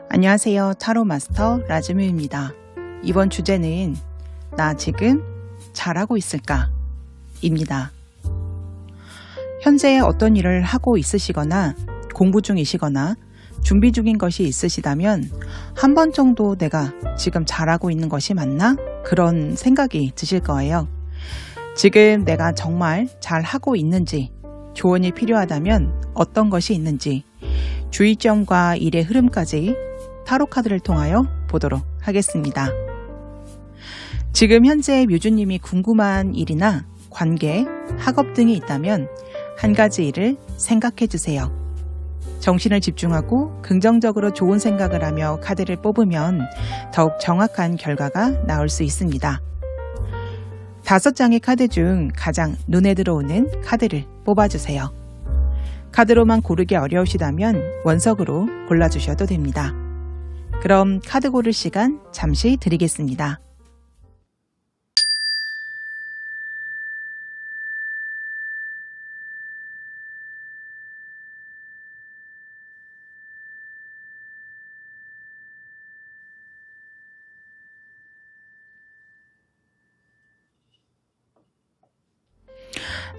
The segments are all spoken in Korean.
안녕하세요. 타로 마스터 라즈뮤입니다. 이번 주제는 나 지금 잘하고 있을까? 입니다. 현재 어떤 일을 하고 있으시거나 공부 중이시거나 준비 중인 것이 있으시다면 한 번 정도 내가 지금 잘하고 있는 것이 맞나? 그런 생각이 드실 거예요. 지금 내가 정말 잘하고 있는지, 조언이 필요하다면 어떤 것이 있는지, 주의점과 일의 흐름까지 타로 카드를 통하여 보도록 하겠습니다. 지금 현재 뮤주님이 궁금한 일이나 관계, 학업 등이 있다면 한 가지 일을 생각해 주세요. 정신을 집중하고 긍정적으로 좋은 생각을 하며 카드를 뽑으면 더욱 정확한 결과가 나올 수 있습니다. 5장의 카드 중 가장 눈에 들어오는 카드를 뽑아주세요. 카드로만 고르기 어려우시다면 원석으로 골라주셔도 됩니다. 그럼 카드 고를 시간 잠시 드리겠습니다.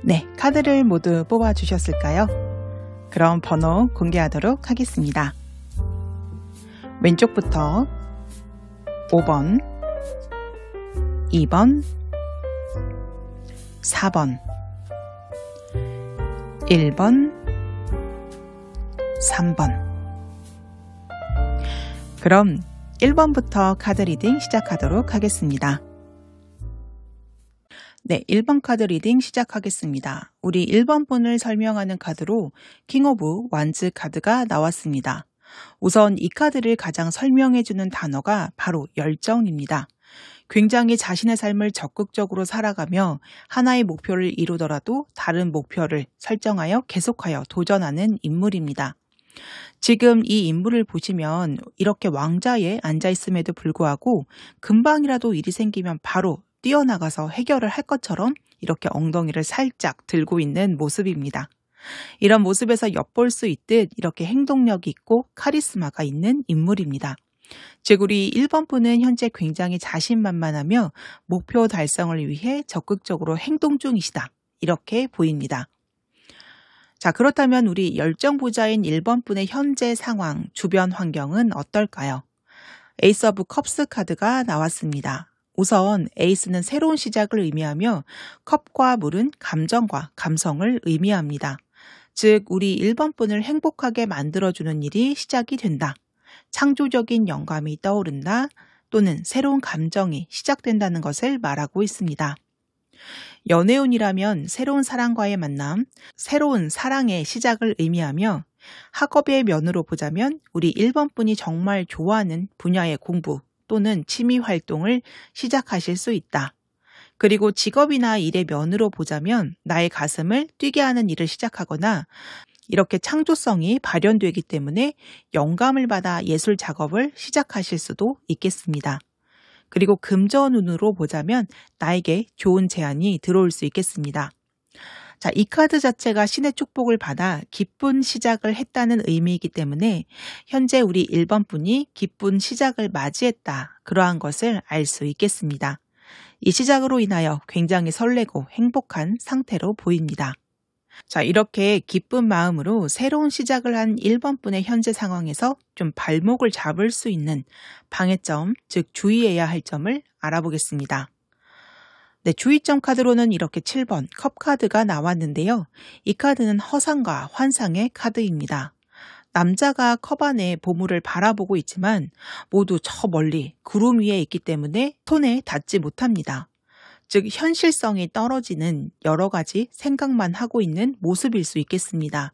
네, 카드를 모두 뽑아주셨을까요? 그럼 번호 공개하도록 하겠습니다. 왼쪽부터 5번, 2번, 4번, 1번, 3번. 그럼 1번부터 카드 리딩 시작하도록 하겠습니다. 네, 1번 카드 리딩 시작하겠습니다. 우리 1번 분을 설명하는 카드로 킹 오브 완즈 카드가 나왔습니다. 우선 이 카드를 가장 설명해주는 단어가 바로 열정입니다. 굉장히 자신의 삶을 적극적으로 살아가며 하나의 목표를 이루더라도 다른 목표를 설정하여 계속하여 도전하는 인물입니다. 지금 이 인물을 보시면 이렇게 왕자에 앉아있음에도 불구하고 금방이라도 일이 생기면 바로 뛰어나가서 해결을 할 것처럼 이렇게 엉덩이를 살짝 들고 있는 모습입니다. 이런 모습에서 엿볼 수 있듯 이렇게 행동력이 있고 카리스마가 있는 인물입니다. 즉 우리 1번 분은 현재 굉장히 자신만만하며 목표 달성을 위해 적극적으로 행동 중이시다. 이렇게 보입니다. 자, 그렇다면 우리 열정부자인 1번 분의 현재 상황, 주변 환경은 어떨까요? 에이스 오브 컵스 카드가 나왔습니다. 우선 에이스는 새로운 시작을 의미하며 컵과 물은 감정과 감성을 의미합니다. 즉 우리 1번 분을 행복하게 만들어주는 일이 시작이 된다. 창조적인 영감이 떠오른다. 또는 새로운 감정이 시작된다는 것을 말하고 있습니다. 연애운이라면 새로운 사랑과의 만남, 새로운 사랑의 시작을 의미하며 학업의 면으로 보자면 우리 1번 분이 정말 좋아하는 분야의 공부 또는 취미 활동을 시작하실 수 있다. 그리고 직업이나 일의 면으로 보자면 나의 가슴을 뛰게 하는 일을 시작하거나 이렇게 창조성이 발현되기 때문에 영감을 받아 예술 작업을 시작하실 수도 있겠습니다. 그리고 금전운으로 보자면 나에게 좋은 제안이 들어올 수 있겠습니다. 자, 이 카드 자체가 신의 축복을 받아 기쁜 시작을 했다는 의미이기 때문에 현재 우리 1번 분이 기쁜 시작을 맞이했다. 그러한 것을 알 수 있겠습니다. 이 시작으로 인하여 굉장히 설레고 행복한 상태로 보입니다. 자, 이렇게 기쁜 마음으로 새로운 시작을 한 1번 분의 현재 상황에서 좀 발목을 잡을 수 있는 방해점, 즉 주의해야 할 점을 알아보겠습니다. 네, 주의점 카드로는 이렇게 7번 컵 카드가 나왔는데요. 이 카드는 허상과 환상의 카드입니다. 남자가 컵 안에 보물을 바라보고 있지만 모두 저 멀리 구름 위에 있기 때문에 손에 닿지 못합니다. 즉 현실성이 떨어지는 여러 가지 생각만 하고 있는 모습일 수 있겠습니다.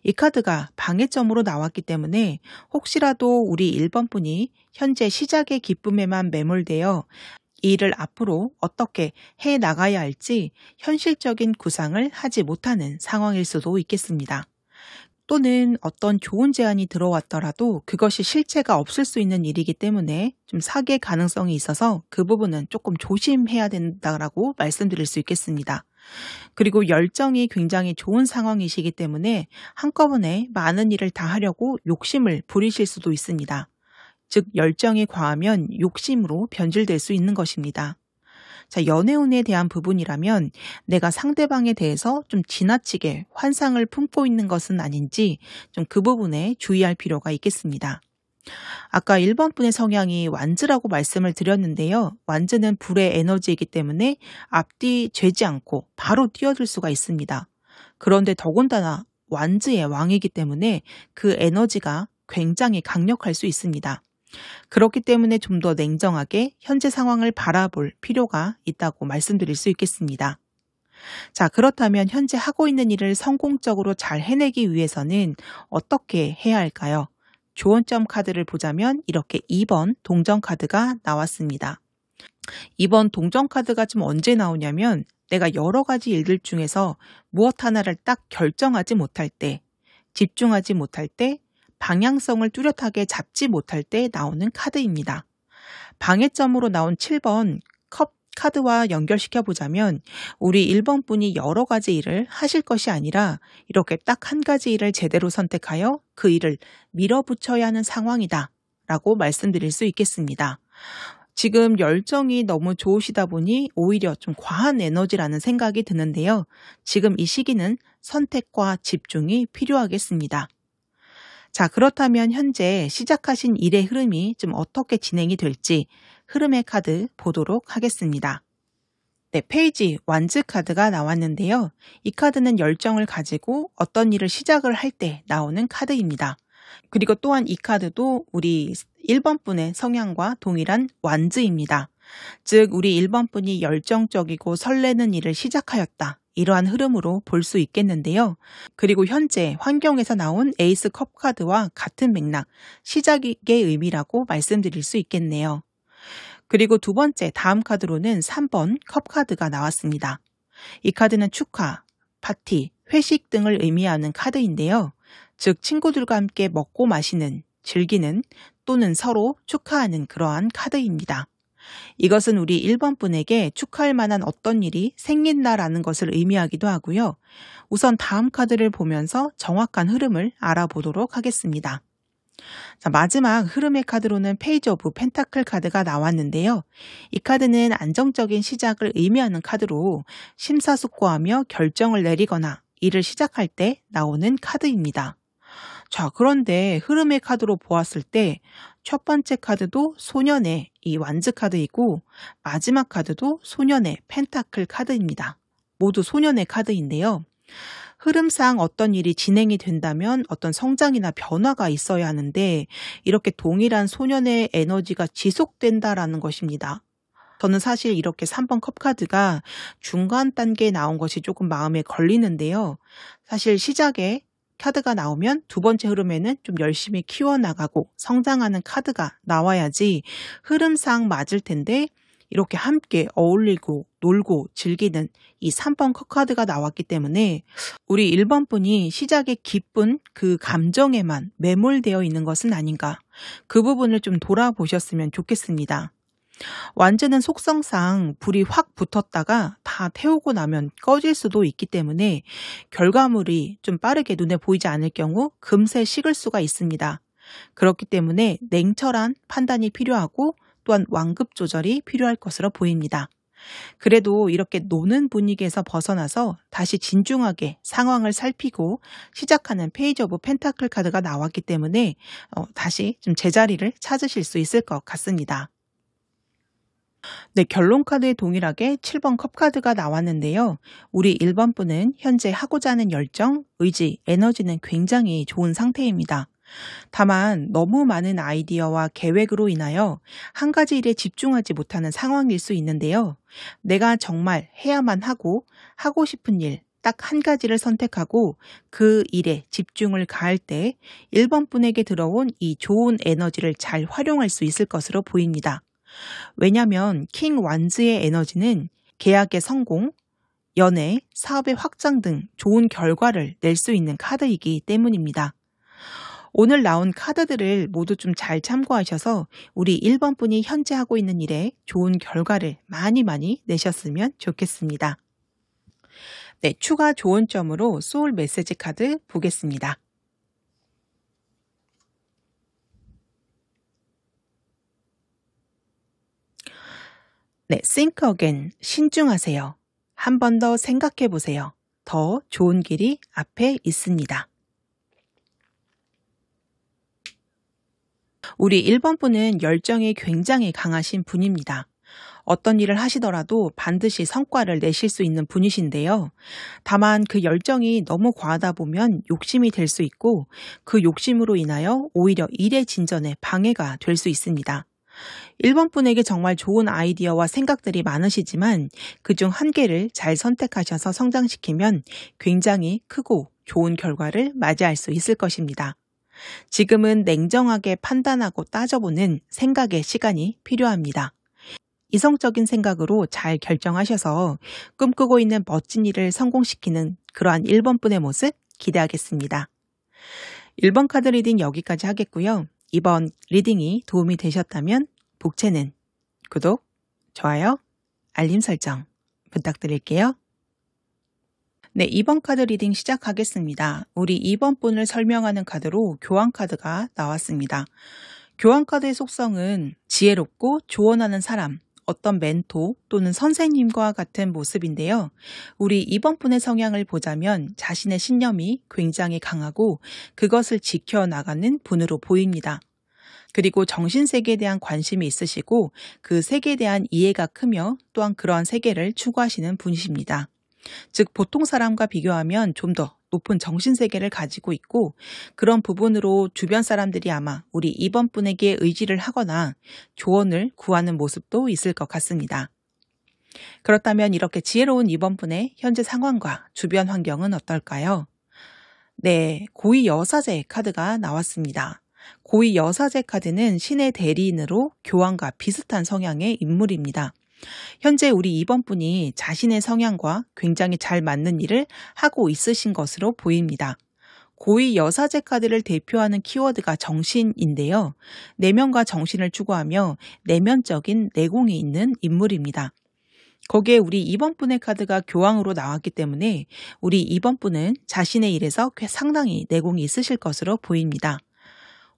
이 카드가 방해점으로 나왔기 때문에 혹시라도 우리 1번 분이 현재 시작의 기쁨에만 매몰되어 이 일을 앞으로 어떻게 해 나가야 할지 현실적인 구상을 하지 못하는 상황일 수도 있겠습니다. 또는 어떤 좋은 제안이 들어왔더라도 그것이 실체가 없을 수 있는 일이기 때문에 좀 사기의 가능성이 있어서 그 부분은 조금 조심해야 된다라고 말씀드릴 수 있겠습니다. 그리고 열정이 굉장히 좋은 상황이시기 때문에 한꺼번에 많은 일을 다 하려고 욕심을 부리실 수도 있습니다. 즉 열정이 과하면 욕심으로 변질될 수 있는 것입니다. 자, 연애운에 대한 부분이라면 내가 상대방에 대해서 좀 지나치게 환상을 품고 있는 것은 아닌지 좀 그 부분에 주의할 필요가 있겠습니다. 아까 1번 분의 성향이 완즈라고 말씀을 드렸는데요. 완즈는 불의 에너지이기 때문에 앞뒤 재지 않고 바로 뛰어들 수가 있습니다. 그런데 더군다나 완즈의 왕이기 때문에 그 에너지가 굉장히 강력할 수 있습니다. 그렇기 때문에 좀 더 냉정하게 현재 상황을 바라볼 필요가 있다고 말씀드릴 수 있겠습니다. 자, 그렇다면 현재 하고 있는 일을 성공적으로 잘 해내기 위해서는 어떻게 해야 할까요? 조언점 카드를 보자면 이렇게 2번 동전 카드가 나왔습니다. 2번 동전 카드가 좀 언제 나오냐면 내가 여러 가지 일들 중에서 무엇 하나를 딱 결정하지 못할 때, 집중하지 못할 때, 방향성을 뚜렷하게 잡지 못할 때 나오는 카드입니다. 방해점으로 나온 7번 컵 카드와 연결시켜 보자면 우리 1번 분이 여러 가지 일을 하실 것이 아니라 이렇게 딱 한 가지 일을 제대로 선택하여 그 일을 밀어붙여야 하는 상황이다 라고 말씀드릴 수 있겠습니다. 지금 열정이 너무 좋으시다 보니 오히려 좀 과한 에너지라는 생각이 드는데요. 지금 이 시기는 선택과 집중이 필요하겠습니다. 자, 그렇다면 현재 시작하신 일의 흐름이 좀 어떻게 진행이 될지 흐름의 카드 보도록 하겠습니다. 네, 페이지 완즈 카드가 나왔는데요. 이 카드는 열정을 가지고 어떤 일을 시작을 할 때 나오는 카드입니다. 그리고 또한 이 카드도 우리 1번 분의 성향과 동일한 완즈입니다. 즉 우리 1번 분이 열정적이고 설레는 일을 시작하였다. 이러한 흐름으로 볼 수 있겠는데요. 그리고 현재 환경에서 나온 에이스 컵 카드와 같은 맥락, 시작의 의미라고 말씀드릴 수 있겠네요. 그리고 두 번째 다음 카드로는 3번 컵 카드가 나왔습니다. 이 카드는 축하, 파티, 회식 등을 의미하는 카드인데요. 즉 친구들과 함께 먹고 마시는, 즐기는 또는 서로 축하하는 그러한 카드입니다. 이것은 우리 1번 분에게 축하할 만한 어떤 일이 생긴다라는 것을 의미하기도 하고요. 우선 다음 카드를 보면서 정확한 흐름을 알아보도록 하겠습니다. 자, 마지막 흐름의 카드로는 페이지 오브 펜타클 카드가 나왔는데요. 이 카드는 안정적인 시작을 의미하는 카드로 심사숙고하며 결정을 내리거나 일을 시작할 때 나오는 카드입니다. 자, 그런데 흐름의 카드로 보았을 때 첫 번째 카드도 소년의 이 완즈 카드이고 마지막 카드도 소년의 펜타클 카드입니다. 모두 소년의 카드인데요. 흐름상 어떤 일이 진행이 된다면 어떤 성장이나 변화가 있어야 하는데 이렇게 동일한 소년의 에너지가 지속된다라는 것입니다. 저는 사실 이렇게 3번 컵 카드가 중간 단계에 나온 것이 조금 마음에 걸리는데요. 사실 시작에 카드가 나오면 두 번째 흐름에는 좀 열심히 키워나가고 성장하는 카드가 나와야지 흐름상 맞을 텐데 이렇게 함께 어울리고 놀고 즐기는 이 3번 컵 카드가 나왔기 때문에 우리 1번 분이 시작의 기쁜 그 감정에만 매몰되어 있는 것은 아닌가. 그 부분을 좀 돌아보셨으면 좋겠습니다. 완즈는 속성상 불이 확 붙었다가 다 태우고 나면 꺼질 수도 있기 때문에 결과물이 좀 빠르게 눈에 보이지 않을 경우 금세 식을 수가 있습니다. 그렇기 때문에 냉철한 판단이 필요하고 또한 완급 조절이 필요할 것으로 보입니다. 그래도 이렇게 노는 분위기에서 벗어나서 다시 진중하게 상황을 살피고 시작하는 페이지 오브 펜타클 카드가 나왔기 때문에 다시 좀 제자리를 찾으실 수 있을 것 같습니다. 네, 결론 카드에 동일하게 7번 컵 카드가 나왔는데요. 우리 1번 분은 현재 하고자 하는 열정, 의지, 에너지는 굉장히 좋은 상태입니다. 다만 너무 많은 아이디어와 계획으로 인하여 한 가지 일에 집중하지 못하는 상황일 수 있는데요. 내가 정말 해야만 하고 싶은 일, 딱 한 가지를 선택하고 그 일에 집중을 가할 때 1번 분에게 들어온 이 좋은 에너지를 잘 활용할 수 있을 것으로 보입니다. 왜냐하면 킹 완즈의 에너지는 계약의 성공, 연애, 사업의 확장 등 좋은 결과를 낼 수 있는 카드이기 때문입니다. 오늘 나온 카드들을 모두 좀 잘 참고하셔서 우리 1번 분이 현재 하고 있는 일에 좋은 결과를 많이 내셨으면 좋겠습니다. 네, 추가 조언점으로 소울 메시지 카드 보겠습니다. 네, think again. 신중하세요. 한 번 더 생각해 보세요. 더 좋은 길이 앞에 있습니다. 우리 1번 분은 열정이 굉장히 강하신 분입니다. 어떤 일을 하시더라도 반드시 성과를 내실 수 있는 분이신데요. 다만 그 열정이 너무 과하다 보면 욕심이 될 수 있고 그 욕심으로 인하여 오히려 일의 진전에 방해가 될 수 있습니다. 1번 분에게 정말 좋은 아이디어와 생각들이 많으시지만 그중 한 개를 잘 선택하셔서 성장시키면 굉장히 크고 좋은 결과를 맞이할 수 있을 것입니다. 지금은 냉정하게 판단하고 따져보는 생각의 시간이 필요합니다. 이성적인 생각으로 잘 결정하셔서 꿈꾸고 있는 멋진 일을 성공시키는 그러한 1번 분의 모습 기대하겠습니다. 1번 카드 리딩 여기까지 하겠고요. 이번 리딩이 도움이 되셨다면 복채는 구독, 좋아요, 알림 설정 부탁드릴게요. 네, 2번 카드 리딩 시작하겠습니다. 우리 2번 분을 설명하는 카드로 교환 카드가 나왔습니다. 교환 카드의 속성은 지혜롭고 조언하는 사람, 어떤 멘토 또는 선생님과 같은 모습인데요. 우리 2번 분의 성향을 보자면 자신의 신념이 굉장히 강하고 그것을 지켜나가는 분으로 보입니다. 그리고 정신세계에 대한 관심이 있으시고 그 세계에 대한 이해가 크며 또한 그러한 세계를 추구하시는 분이십니다. 즉 보통 사람과 비교하면 좀 더 높은 정신세계를 가지고 있고 그런 부분으로 주변 사람들이 아마 우리 2번 분에게 의지를 하거나 조언을 구하는 모습도 있을 것 같습니다. 그렇다면 이렇게 지혜로운 2번 분의 현재 상황과 주변 환경은 어떨까요? 네, 고위 여사제 카드가 나왔습니다. 고위 여사제 카드는 신의 대리인으로 교황과 비슷한 성향의 인물입니다. 현재 우리 2번 분이 자신의 성향과 굉장히 잘 맞는 일을 하고 있으신 것으로 보입니다. 고위 여사제 카드를 대표하는 키워드가 정신인데요. 내면과 정신을 추구하며 내면적인 내공이 있는 인물입니다. 거기에 우리 2번 분의 카드가 교황으로 나왔기 때문에 우리 2번 분은 자신의 일에서 상당히 내공이 있으실 것으로 보입니다.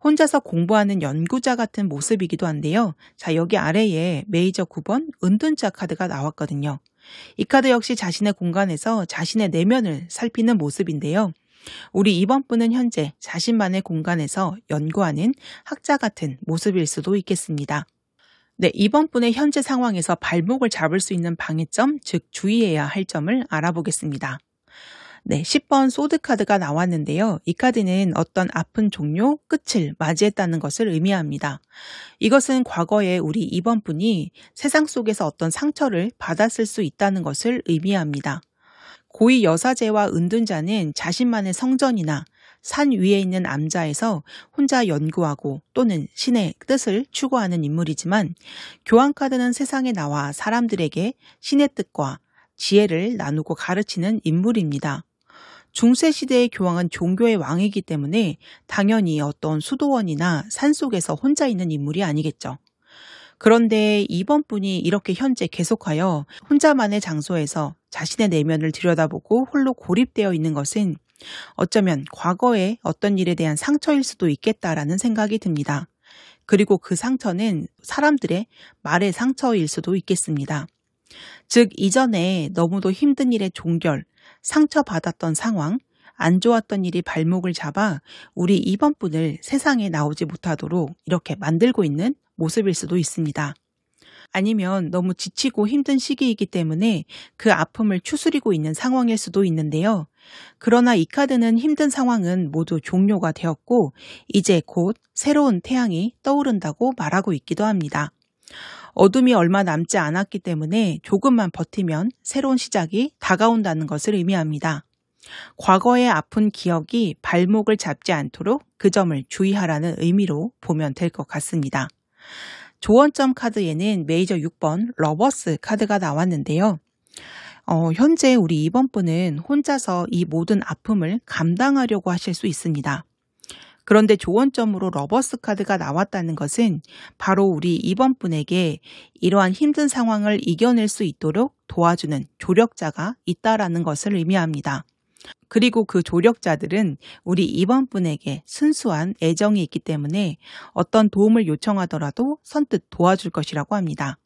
혼자서 공부하는 연구자 같은 모습이기도 한데요. 자, 여기 아래에 메이저 9번 은둔자 카드가 나왔거든요. 이 카드 역시 자신의 공간에서 자신의 내면을 살피는 모습인데요. 우리 2번 분은 현재 자신만의 공간에서 연구하는 학자 같은 모습일 수도 있겠습니다. 네, 2번 분의 현재 상황에서 발목을 잡을 수 있는 방해점, 즉 주의해야 할 점을 알아보겠습니다. 네, 10번 소드 카드가 나왔는데요. 이 카드는 어떤 아픈 종료, 끝을 맞이했다는 것을 의미합니다. 이것은 과거에 우리 2번 분이 세상 속에서 어떤 상처를 받았을 수 있다는 것을 의미합니다. 고위 여사제와 은둔자는 자신만의 성전이나 산 위에 있는 암자에서 혼자 연구하고 또는 신의 뜻을 추구하는 인물이지만 교황 카드는 세상에 나와 사람들에게 신의 뜻과 지혜를 나누고 가르치는 인물입니다. 중세시대의 교황은 종교의 왕이기 때문에 당연히 어떤 수도원이나 산속에서 혼자 있는 인물이 아니겠죠. 그런데 2번 분이 이렇게 현재 계속하여 혼자만의 장소에서 자신의 내면을 들여다보고 홀로 고립되어 있는 것은 어쩌면 과거의 어떤 일에 대한 상처일 수도 있겠다라는 생각이 듭니다. 그리고 그 상처는 사람들의 말의 상처일 수도 있겠습니다. 즉 이전에 너무도 힘든 일의 종결, 상처받았던 상황, 안 좋았던 일이 발목을 잡아 우리 2번 분을 세상에 나오지 못하도록 이렇게 만들고 있는 모습일 수도 있습니다. 아니면 너무 지치고 힘든 시기이기 때문에 그 아픔을 추스리고 있는 상황일 수도 있는데요. 그러나 이 카드는 힘든 상황은 모두 종료가 되었고 이제 곧 새로운 태양이 떠오른다고 말하고 있기도 합니다. 어둠이 얼마 남지 않았기 때문에 조금만 버티면 새로운 시작이 다가온다는 것을 의미합니다. 과거의 아픈 기억이 발목을 잡지 않도록 그 점을 주의하라는 의미로 보면 될 것 같습니다. 조언점 카드에는 메이저 6번 러버스 카드가 나왔는데요. 현재 우리 2번 분은 혼자서 이 모든 아픔을 감당하려고 하실 수 있습니다. 그런데 조언점으로 러버스 카드가 나왔다는 것은 바로 우리 2번 분에게 이러한 힘든 상황을 이겨낼 수 있도록 도와주는 조력자가 있다라는 것을 의미합니다. 그리고 그 조력자들은 우리 2번 분에게 순수한 애정이 있기 때문에 어떤 도움을 요청하더라도 선뜻 도와줄 것이라고 합니다.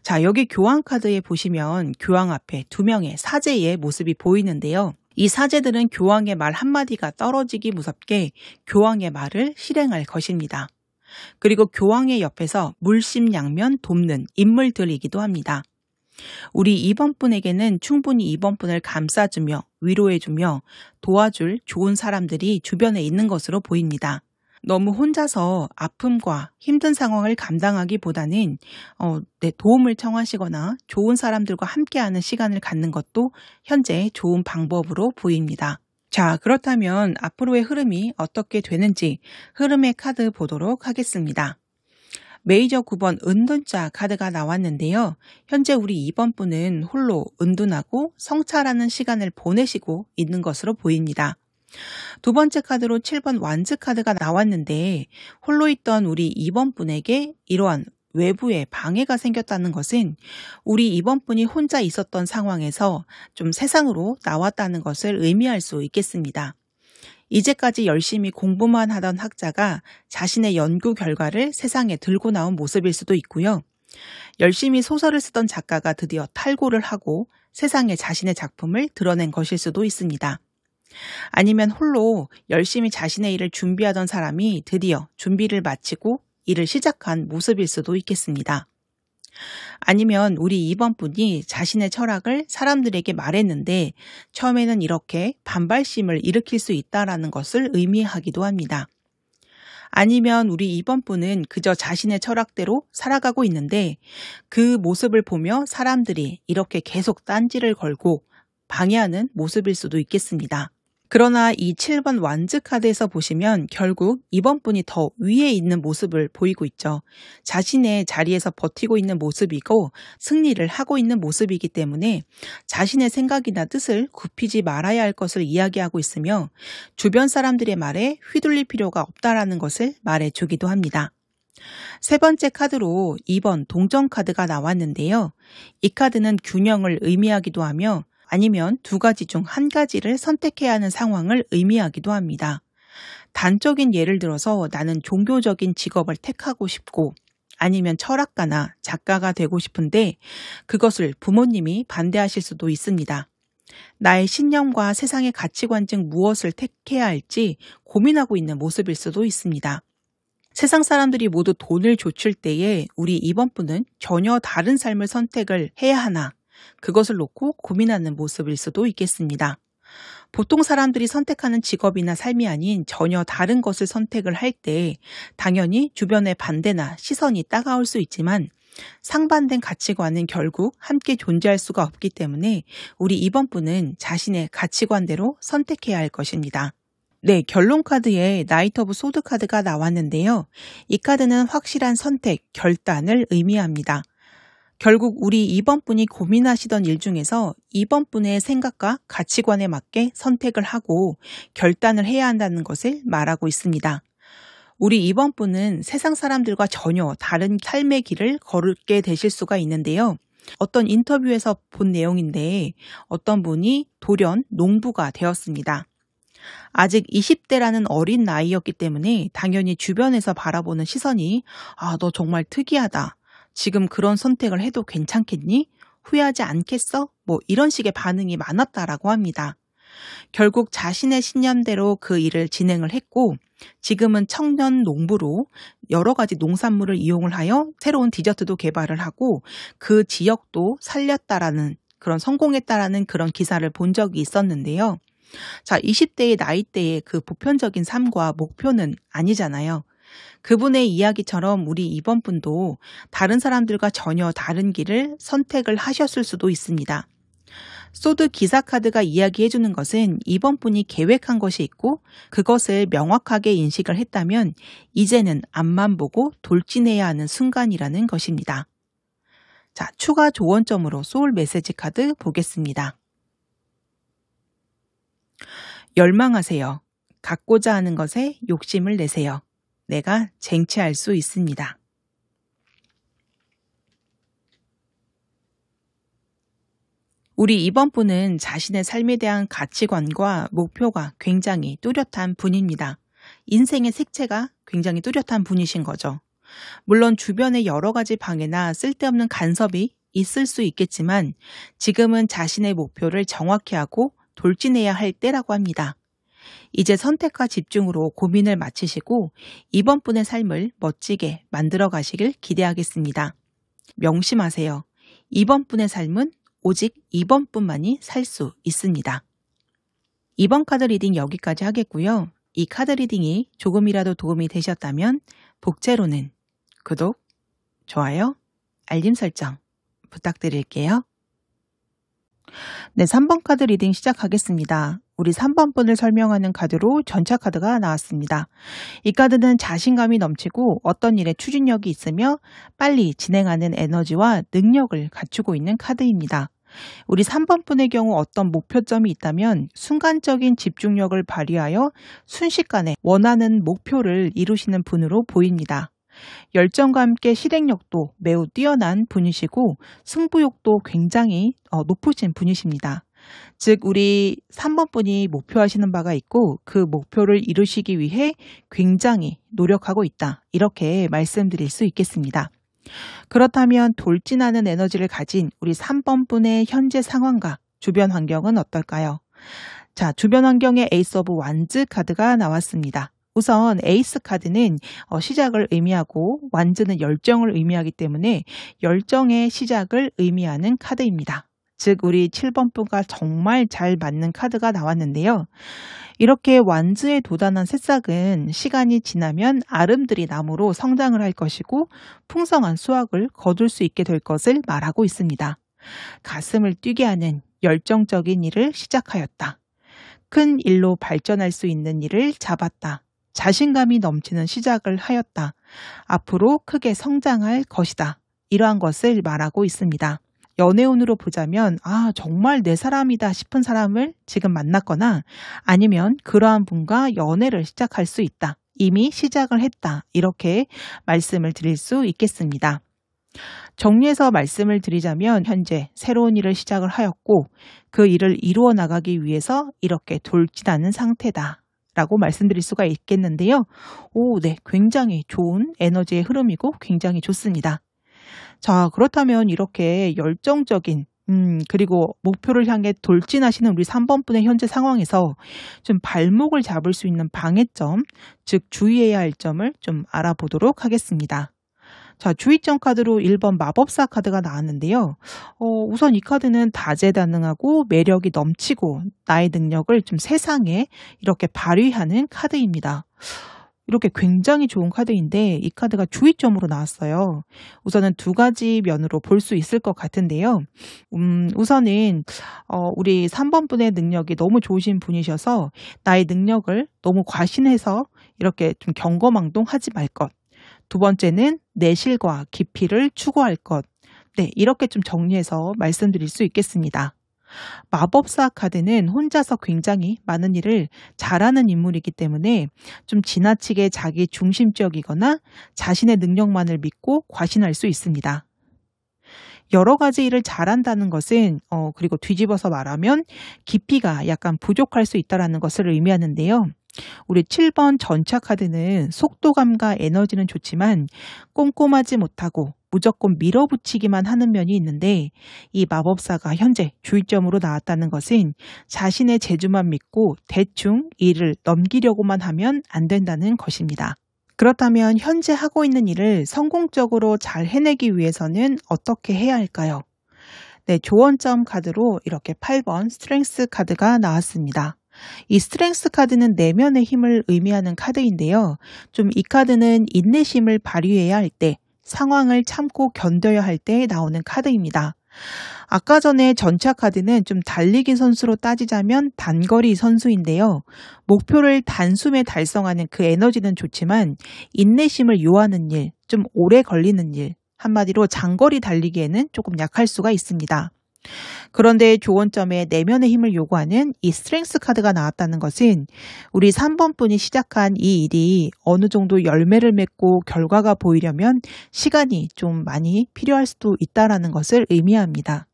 자, 여기 교황 카드에 보시면 교황 앞에 두 명의 사제의 모습이 보이는데요. 이 사제들은 교황의 말 한마디가 떨어지기 무섭게 교황의 말을 실행할 것입니다. 그리고 교황의 옆에서 물심양면 돕는 인물들이기도 합니다. 우리 2번 분에게는 충분히 2번 분을 감싸주며 위로해주며 도와줄 좋은 사람들이 주변에 있는 것으로 보입니다. 너무 혼자서 아픔과 힘든 상황을 감당하기보다는 도움을 청하시거나 좋은 사람들과 함께하는 시간을 갖는 것도 현재 좋은 방법으로 보입니다. 자, 그렇다면 앞으로의 흐름이 어떻게 되는지 흐름의 카드 보도록 하겠습니다. 메이저 9번 은둔자 카드가 나왔는데요. 현재 우리 2번 분은 홀로 은둔하고 성찰하는 시간을 보내시고 있는 것으로 보입니다. 두 번째 카드로 7번 완즈 카드가 나왔는데 홀로 있던 우리 2번 분에게 이러한 외부에 방해가 생겼다는 것은 우리 2번 분이 혼자 있었던 상황에서 좀 세상으로 나왔다는 것을 의미할 수 있겠습니다. 이제까지 열심히 공부만 하던 학자가 자신의 연구 결과를 세상에 들고 나온 모습일 수도 있고요. 열심히 소설을 쓰던 작가가 드디어 탈고를 하고 세상에 자신의 작품을 드러낸 것일 수도 있습니다. 아니면 홀로 열심히 자신의 일을 준비하던 사람이 드디어 준비를 마치고 일을 시작한 모습일 수도 있겠습니다. 아니면 우리 2번 분이 자신의 철학을 사람들에게 말했는데 처음에는 이렇게 반발심을 일으킬 수 있다는 것을 의미하기도 합니다. 아니면 우리 2번 분은 그저 자신의 철학대로 살아가고 있는데 그 모습을 보며 사람들이 이렇게 계속 딴지를 걸고 방해하는 모습일 수도 있겠습니다. 그러나 이 7번 완즈 카드에서 보시면 결국 2번 분이 더 위에 있는 모습을 보이고 있죠. 자신의 자리에서 버티고 있는 모습이고 승리를 하고 있는 모습이기 때문에 자신의 생각이나 뜻을 굽히지 말아야 할 것을 이야기하고 있으며 주변 사람들의 말에 휘둘릴 필요가 없다라는 것을 말해주기도 합니다. 세 번째 카드로 2번 동전 카드가 나왔는데요. 이 카드는 균형을 의미하기도 하며 아니면 두 가지 중 한 가지를 선택해야 하는 상황을 의미하기도 합니다. 단적인 예를 들어서 나는 종교적인 직업을 택하고 싶고 아니면 철학가나 작가가 되고 싶은데 그것을 부모님이 반대하실 수도 있습니다. 나의 신념과 세상의 가치관 중 무엇을 택해야 할지 고민하고 있는 모습일 수도 있습니다. 세상 사람들이 모두 돈을 좇을 때에 우리 2번 분은 전혀 다른 삶을 선택을 해야 하나 그것을 놓고 고민하는 모습일 수도 있겠습니다. 보통 사람들이 선택하는 직업이나 삶이 아닌 전혀 다른 것을 선택을 할 때 당연히 주변의 반대나 시선이 따가울 수 있지만 상반된 가치관은 결국 함께 존재할 수가 없기 때문에 우리 2번 분은 자신의 가치관대로 선택해야 할 것입니다. 네, 결론 카드에 나이트 오브 소드 카드가 나왔는데요. 이 카드는 확실한 선택, 결단을 의미합니다. 결국 우리 2번 분이 고민하시던 일 중에서 2번 분의 생각과 가치관에 맞게 선택을 하고 결단을 해야 한다는 것을 말하고 있습니다. 우리 2번 분은 세상 사람들과 전혀 다른 삶의 길을 걸게 되실 수가 있는데요. 어떤 인터뷰에서 본 내용인데 어떤 분이 돌연 농부가 되었습니다. 아직 20대라는 어린 나이였기 때문에 당연히 주변에서 바라보는 시선이 너 정말 특이하다. 지금 그런 선택을 해도 괜찮겠니? 후회하지 않겠어? 이런 식의 반응이 많았다라고 합니다. 결국 자신의 신념대로 그 일을 진행을 했고 지금은 청년 농부로 여러 가지 농산물을 이용을 하여 새로운 디저트도 개발을 하고 그 지역도 살렸다라는 그런 성공했다라는 그런 기사를 본 적이 있었는데요. 자, 20대의 나이대의 그 보편적인 삶과 목표는 아니잖아요. 그분의 이야기처럼 우리 2번 분도 다른 사람들과 전혀 다른 길을 선택을 하셨을 수도 있습니다. 소드 기사 카드가 이야기해주는 것은 2번 분이 계획한 것이 있고 그것을 명확하게 인식을 했다면 이제는 앞만 보고 돌진해야 하는 순간이라는 것입니다. 자, 추가 조언점으로 소울 메시지 카드 보겠습니다. 열망하세요. 갖고자 하는 것에 욕심을 내세요. 내가 쟁취할 수 있습니다. 우리 2번 분은 자신의 삶에 대한 가치관과 목표가 굉장히 뚜렷한 분입니다. 인생의 색채가 굉장히 뚜렷한 분이신 거죠. 물론 주변에 여러 가지 방해나 쓸데없는 간섭이 있을 수 있겠지만 지금은 자신의 목표를 정확히 하고 돌진해야 할 때라고 합니다. 이제 선택과 집중으로 고민을 마치시고 이번 분의 삶을 멋지게 만들어 가시길 기대하겠습니다. 명심하세요. 이번 분의 삶은 오직 이번 분만이 살 수 있습니다. 이번 카드 리딩 여기까지 하겠고요. 이 카드 리딩이 조금이라도 도움이 되셨다면 복제로는 구독, 좋아요, 알림 설정 부탁드릴게요. 네, 3번 카드 리딩 시작하겠습니다. 우리 3번 분을 설명하는 카드로 전차 카드가 나왔습니다. 이 카드는 자신감이 넘치고 어떤 일에 추진력이 있으며 빨리 진행하는 에너지와 능력을 갖추고 있는 카드입니다. 우리 3번 분의 경우 어떤 목표점이 있다면 순간적인 집중력을 발휘하여 순식간에 원하는 목표를 이루시는 분으로 보입니다. 열정과 함께 실행력도 매우 뛰어난 분이시고 승부욕도 굉장히 높으신 분이십니다. 즉 우리 3번 분이 목표하시는 바가 있고 그 목표를 이루시기 위해 굉장히 노력하고 있다. 이렇게 말씀드릴 수 있겠습니다. 그렇다면 돌진하는 에너지를 가진 우리 3번 분의 현재 상황과 주변 환경은 어떨까요? 자, 주변 환경에 에이스 오브 완즈 카드가 나왔습니다. 우선 에이스 카드는 시작을 의미하고 완즈는 열정을 의미하기 때문에 열정의 시작을 의미하는 카드입니다. 즉 우리 7번 분과 정말 잘 맞는 카드가 나왔는데요. 이렇게 완즈에 도달한 새싹은 시간이 지나면 아름드리 나무로 성장을 할 것이고 풍성한 수확을 거둘 수 있게 될 것을 말하고 있습니다. 가슴을 뛰게 하는 열정적인 일을 시작하였다. 큰 일로 발전할 수 있는 일을 잡았다. 자신감이 넘치는 시작을 하였다. 앞으로 크게 성장할 것이다. 이러한 것을 말하고 있습니다. 연애운으로 보자면 정말 내 사람이다 싶은 사람을 지금 만났거나 아니면 그러한 분과 연애를 시작할 수 있다. 이미 시작을 했다. 이렇게 말씀을 드릴 수 있겠습니다. 정리해서 말씀을 드리자면 현재 새로운 일을 시작을 하였고 그 일을 이루어 나가기 위해서 이렇게 돌진하는 상태다. 라고 말씀드릴 수가 있겠는데요. 네, 굉장히 좋은 에너지의 흐름이고 굉장히 좋습니다. 자, 그렇다면 이렇게 열정적인 그리고 목표를 향해 돌진하시는 우리 3번 분의 현재 상황에서 좀 발목을 잡을 수 있는 방해점, 즉 주의해야 할 점을 좀 알아보도록 하겠습니다. 자, 주의점 카드로 1번 마법사 카드가 나왔는데요. 우선 이 카드는 다재다능하고 매력이 넘치고 나의 능력을 좀 세상에 이렇게 발휘하는 카드입니다. 이렇게 굉장히 좋은 카드인데 이 카드가 주의점으로 나왔어요. 우선은 두 가지 면으로 볼 수 있을 것 같은데요. 우선은 우리 3번 분의 능력이 너무 좋으신 분이셔서 나의 능력을 너무 과신해서 이렇게 좀 경거망동하지 말 것. 두 번째는 내실과 깊이를 추구할 것. 네, 이렇게 좀 정리해서 말씀드릴 수 있겠습니다. 마법사 카드는 혼자서 굉장히 많은 일을 잘하는 인물이기 때문에 좀 지나치게 자기 중심적이거나 자신의 능력만을 믿고 과신할 수 있습니다. 여러 가지 일을 잘한다는 것은 그리고 뒤집어서 말하면 깊이가 약간 부족할 수 있다는 것을 의미하는데요. 우리 7번 전차 카드는 속도감과 에너지는 좋지만 꼼꼼하지 못하고 무조건 밀어붙이기만 하는 면이 있는데 이 마법사가 현재 주의점으로 나왔다는 것은 자신의 재주만 믿고 대충 일을 넘기려고만 하면 안 된다는 것입니다. 그렇다면 현재 하고 있는 일을 성공적으로 잘 해내기 위해서는 어떻게 해야 할까요? 네, 조언점 카드로 이렇게 8번 스트렝스 카드가 나왔습니다. 이 스트렝스 카드는 내면의 힘을 의미하는 카드인데요. 좀 이 카드는 인내심을 발휘해야 할 때, 상황을 참고 견뎌야 할 때 나오는 카드입니다. 아까 전에 전차 카드는 좀 달리기 선수로 따지자면 단거리 선수인데요. 목표를 단숨에 달성하는 그 에너지는 좋지만 인내심을 요하는 일, 좀 오래 걸리는 일, 한마디로 장거리 달리기에는 조금 약할 수가 있습니다. 그런데 조언점에 내면의 힘을 요구하는 이 스트렝스 카드가 나왔다는 것은 우리 3번 분이 시작한 이 일이 어느 정도 열매를 맺고 결과가 보이려면 시간이 좀 많이 필요할 수도 있다는 것을 의미합니다.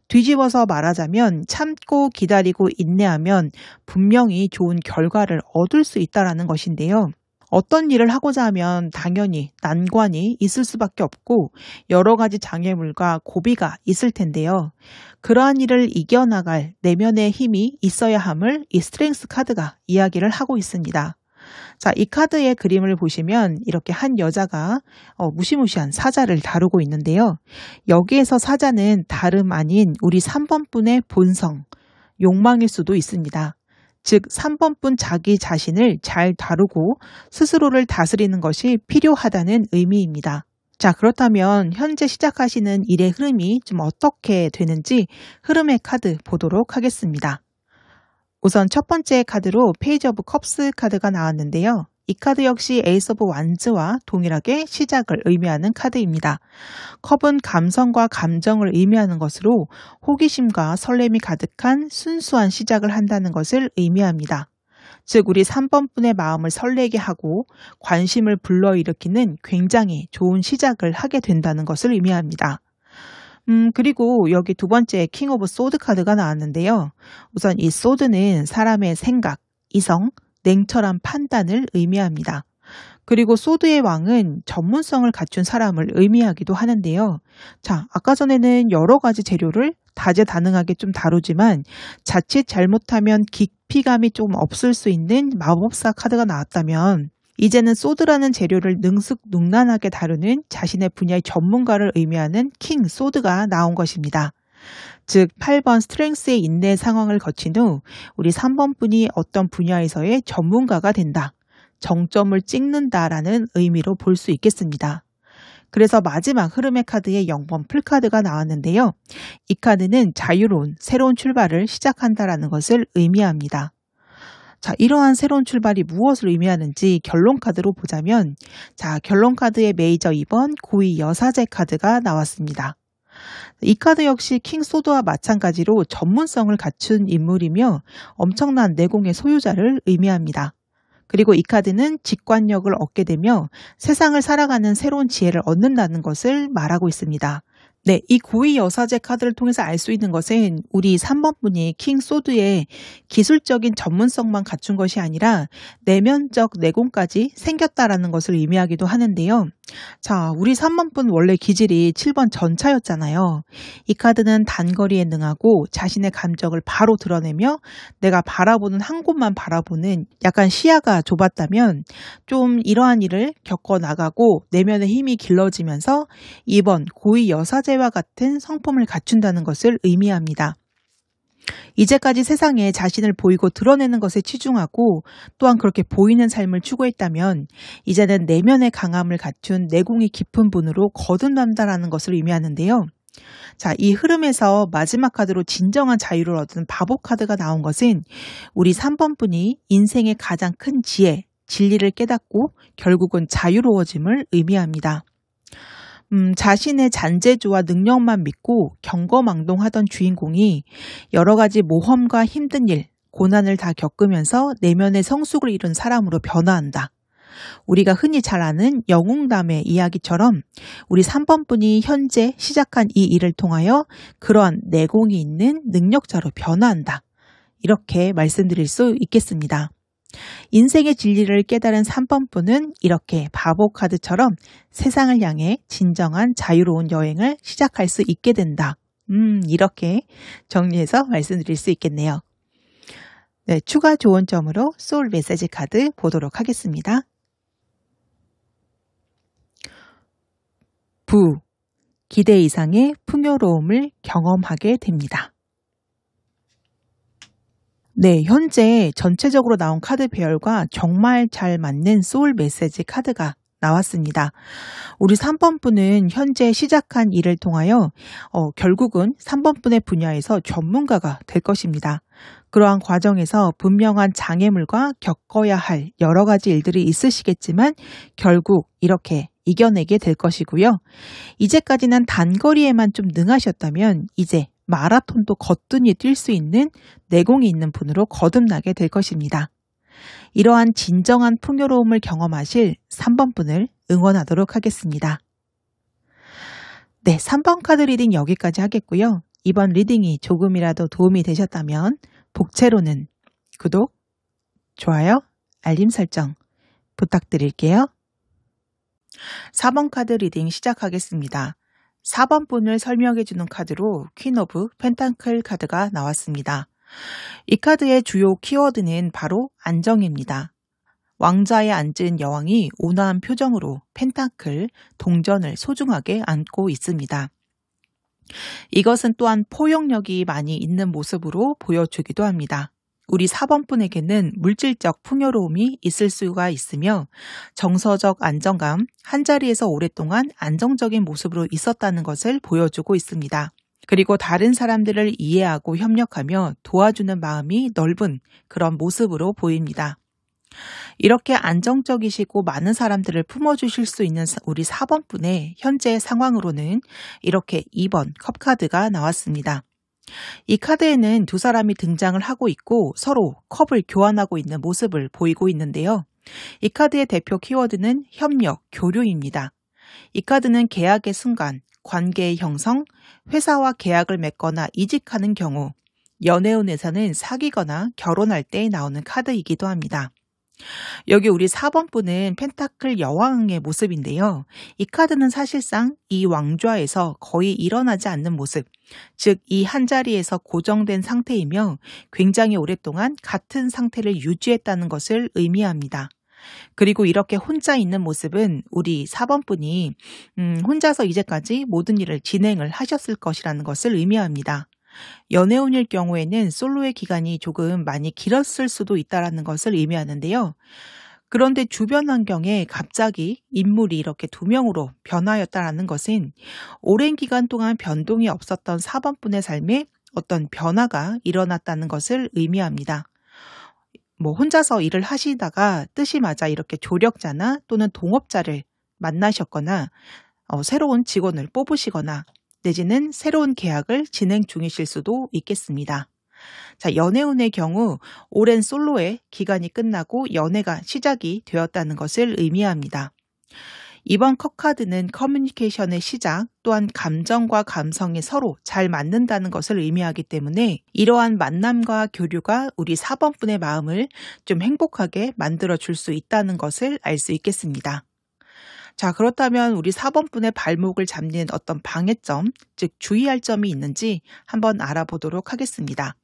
뒤집어서 말하자면 참고 기다리고 인내하면 분명히 좋은 결과를 얻을 수 있다는 것인데요. 어떤 일을 하고자 하면 당연히 난관이 있을 수밖에 없고 여러 가지 장애물과 고비가 있을 텐데요. 그러한 일을 이겨나갈 내면의 힘이 있어야 함을 이 스트렝스 카드가 이야기를 하고 있습니다. 자, 이 카드의 그림을 보시면 이렇게 한 여자가 무시무시한 사자를 다루고 있는데요. 여기에서 사자는 다름 아닌 우리 3번분의 본성, 욕망일 수도 있습니다. 즉 3번분 자기 자신을 잘 다루고 스스로를 다스리는 것이 필요하다는 의미입니다. 자, 그렇다면 현재 시작하시는 일의 흐름이 좀 어떻게 되는지 흐름의 카드 보도록 하겠습니다. 우선 첫 번째 카드로 페이지 오브 컵스 카드가 나왔는데요. 이 카드 역시 에이스 오브 완즈와 동일하게 시작을 의미하는 카드입니다. 컵은 감성과 감정을 의미하는 것으로 호기심과 설렘이 가득한 순수한 시작을 한다는 것을 의미합니다. 즉 우리 3번분의 마음을 설레게 하고 관심을 불러일으키는 굉장히 좋은 시작을 하게 된다는 것을 의미합니다. 그리고 여기 두 번째 킹 오브 소드 카드가 나왔는데요. 우선 이 소드는 사람의 생각, 이성, 냉철한 판단을 의미합니다. 그리고 소드의 왕은 전문성을 갖춘 사람을 의미하기도 하는데요. 자, 아까 전에는 여러 가지 재료를 다재다능하게 좀 다루지만 자칫 잘못하면 깊이감이 좀 없을 수 있는 마법사 카드가 나왔다면 이제는 소드라는 재료를 능숙능란하게 다루는 자신의 분야의 전문가를 의미하는 킹 소드가 나온 것입니다. 즉 8번 스트렝스의 인내 상황을 거친 후 우리 3번분이 어떤 분야에서의 전문가가 된다, 정점을 찍는다라는 의미로 볼 수 있겠습니다. 그래서 마지막 흐름의 카드에 0번 풀카드가 나왔는데요. 이 카드는 자유로운 새로운 출발을 시작한다라는 것을 의미합니다. 자, 이러한 새로운 출발이 무엇을 의미하는지 결론 카드로 보자면, 자, 결론 카드의 메이저 2번 고위 여사제 카드가 나왔습니다. 이 카드 역시 킹 소드와 마찬가지로 전문성을 갖춘 인물이며 엄청난 내공의 소유자를 의미합니다. 그리고 이 카드는 직관력을 얻게 되며 세상을 살아가는 새로운 지혜를 얻는다는 것을 말하고 있습니다. 네, 이 고위 여사제 카드를 통해서 알 수 있는 것은 우리 3번분이 킹 소드의 기술적인 전문성만 갖춘 것이 아니라 내면적 내공까지 생겼다라는 것을 의미하기도 하는데요. 자, 우리 3번분 원래 기질이 7번 전차였잖아요. 이 카드는 단거리에 능하고 자신의 감정을 바로 드러내며 내가 바라보는 한 곳만 바라보는 약간 시야가 좁았다면 좀 이러한 일을 겪어나가고 내면의 힘이 길러지면서 2번 고위 여사제와 같은 성품을 갖춘다는 것을 의미합니다. 이제까지 세상에 자신을 보이고 드러내는 것에 치중하고 또한 그렇게 보이는 삶을 추구했다면 이제는 내면의 강함을 갖춘 내공이 깊은 분으로 거듭난다라는 것을 의미하는데요. 자, 이 흐름에서 마지막 카드로 진정한 자유를 얻은 바보 카드가 나온 것은 우리 3번분이 인생의 가장 큰 지혜, 진리를 깨닫고 결국은 자유로워짐을 의미합니다. 자신의 잔재주와 능력만 믿고 경거망동하던 주인공이 여러 가지 모험과 힘든 일, 고난을 다 겪으면서 내면의 성숙을 이룬 사람으로 변화한다. 우리가 흔히 잘 아는 영웅담의 이야기처럼 우리 3번분이 현재 시작한 이 일을 통하여 그러한 내공이 있는 능력자로 변화한다. 이렇게 말씀드릴 수 있겠습니다. 인생의 진리를 깨달은 3번분은 이렇게 바보 카드처럼 세상을 향해 진정한 자유로운 여행을 시작할 수 있게 된다. 이렇게 정리해서 말씀드릴 수 있겠네요. 네, 추가 조언점으로 소울 메시지 카드 보도록 하겠습니다. 부, 기대 이상의 풍요로움을 경험하게 됩니다. 네, 현재 전체적으로 나온 카드 배열과 정말 잘 맞는 소울 메시지 카드가 나왔습니다. 우리 3번분은 현재 시작한 일을 통하여 결국은 3번분의 분야에서 전문가가 될 것입니다. 그러한 과정에서 분명한 장애물과 겪어야 할 여러 가지 일들이 있으시겠지만 결국 이렇게 이겨내게 될 것이고요. 이제까지는 단거리에만 좀 능하셨다면 이제 마라톤도 거뜬히 뛸 수 있는 내공이 있는 분으로 거듭나게 될 것입니다. 이러한 진정한 풍요로움을 경험하실 3번분을 응원하도록 하겠습니다. 네, 3번 카드 리딩 여기까지 하겠고요. 이번 리딩이 조금이라도 도움이 되셨다면 복채로는 구독, 좋아요, 알림 설정 부탁드릴게요. 4번 카드 리딩 시작하겠습니다. 4번 분을 설명해주는 카드로 퀸 오브 펜타클 카드가 나왔습니다. 이 카드의 주요 키워드는 바로 안정입니다. 왕좌에 앉은 여왕이 온화한 표정으로 펜타클, 동전을 소중하게 안고 있습니다. 이것은 또한 포용력이 많이 있는 모습으로 보여주기도 합니다. 우리 4번 분에게는 물질적 풍요로움이 있을 수가 있으며 정서적 안정감, 한자리에서 오랫동안 안정적인 모습으로 있었다는 것을 보여주고 있습니다. 그리고 다른 사람들을 이해하고 협력하며 도와주는 마음이 넓은 그런 모습으로 보입니다. 이렇게 안정적이시고 많은 사람들을 품어주실 수 있는 우리 4번 분의 현재 상황으로는 이렇게 2번 컵카드가 나왔습니다. 이 카드에는 두 사람이 등장을 하고 있고 서로 컵을 교환하고 있는 모습을 보이고 있는데요. 이 카드의 대표 키워드는 협력, 교류입니다. 이 카드는 계약의 순간, 관계의 형성, 회사와 계약을 맺거나 이직하는 경우, 연애운에서는 사귀거나 결혼할 때 나오는 카드이기도 합니다. 여기 우리 4번 분은 펜타클 여왕의 모습인데요. 이 카드는 사실상 이 왕좌에서 거의 일어나지 않는 모습, 즉 이 한자리에서 고정된 상태이며 굉장히 오랫동안 같은 상태를 유지했다는 것을 의미합니다. 그리고 이렇게 혼자 있는 모습은 우리 4번 분이 혼자서 이제까지 모든 일을 진행을 하셨을 것이라는 것을 의미합니다. 연애운일 경우에는 솔로의 기간이 조금 많이 길었을 수도 있다는 것을 의미하는데요. 그런데 주변 환경에 갑자기 인물이 이렇게 두 명으로 변화였다는 것은 오랜 기간 동안 변동이 없었던 4번 분의 삶에 어떤 변화가 일어났다는 것을 의미합니다. 혼자서 일을 하시다가 뜻이 맞아 이렇게 조력자나 또는 동업자를 만나셨거나 새로운 직원을 뽑으시거나 내지는 새로운 계약을 진행 중이실 수도 있겠습니다. 자, 연애운의 경우 오랜 솔로의 기간이 끝나고 연애가 시작이 되었다는 것을 의미합니다. 이번 컵카드는 커뮤니케이션의 시작 또한 감정과 감성이 서로 잘 맞는다는 것을 의미하기 때문에 이러한 만남과 교류가 우리 4번 분의 마음을 좀 행복하게 만들어줄 수 있다는 것을 알 수 있겠습니다. 자, 그렇다면 우리 4번 분의 발목을 잡는 어떤 방해점, 즉 주의할 점이 있는지 한번 알아보도록 하겠습니다.